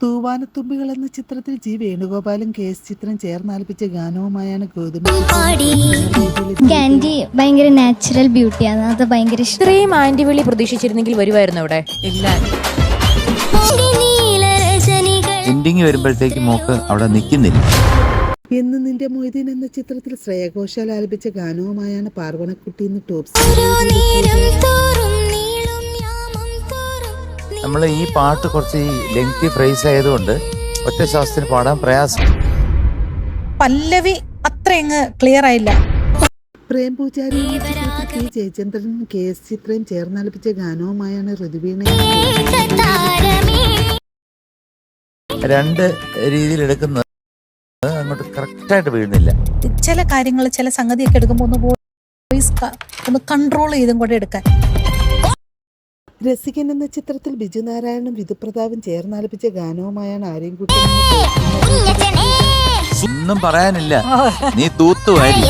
തൂവാനത്തുമ്പികൾ എന്ന ചിത്രത്തിൽ G വേണുഗോപാലും KS ചിത്രം ചേർന്നാലപിച്ച ഗാനവുമായാണ് ഗൗതമി. ആന്റി ഭയങ്കര നാച്ചുറൽ ബ്യൂട്ടിയാണ്, അത് ഭയങ്കര ഇഷ്ടം. ഇത്രയും ആന്റി വിളി പ്രതീക്ഷിച്ചിരുന്നെങ്കിൽ വരുമായിരുന്നു അവിടെ. ഇല്ല. എൻഡിങ് വരുമ്പോഴത്തേക്ക് മോക്ക് അവിടെ നിൽക്കുന്നില്ല. എന്ന് നിന്റെ മൊയ്തീൻ എന്ന ചിത്രത്തിൽ ശ്രേയ ഘോഷാൽ ആലപിച്ച ഗാനവുമായാണ് പാർവണക്കുട്ടി ഇന്ന് ടോപ്പ്. നമ്മൾ ഈ പാട്ട് കുറച്ച് ലെങ്തി ഫ്രേസ് ആയതുകൊണ്ട് ഒറ്റ ശ്വാസത്തിന് പാടാൻ പ്രയാസം. പല്ലവി അത്രയങ്ങ് ക്ലിയർ ആയില്ല. പ്രേം പൂജാരി എന്ന ചിത്രത്തിൽ P. ജയചന്ദ്രനും KS ചിത്രയും ചേർന്നാലപിച്ച ഗാനവുമായാണ് ഋതുവീണ. രണ്ട് രീതിയിൽ എടുക്കുന്നത് അങ്ങോട്ട് കറക്റ്റായിട്ട് വീഴുന്നില്ല. ചില കാര്യങ്ങൾ ചില സംഗതിയൊക്കെ എടുക്കുമ്പോൾ ഒന്ന് കൺട്രോൾ ചെയ്തും കൂടെ എടുക്കാൻ. രസികൻ എന്ന ചിത്രത്തിൽ ബിജു നാരായണനും വിധുപ്രതാപും ചേർന്നാലപിച്ച ഗാനവുമായാണ് ആര്യൻകുട്ടി. ഒന്നും പറയാനില്ല, നീ തൂത്തുവാരി.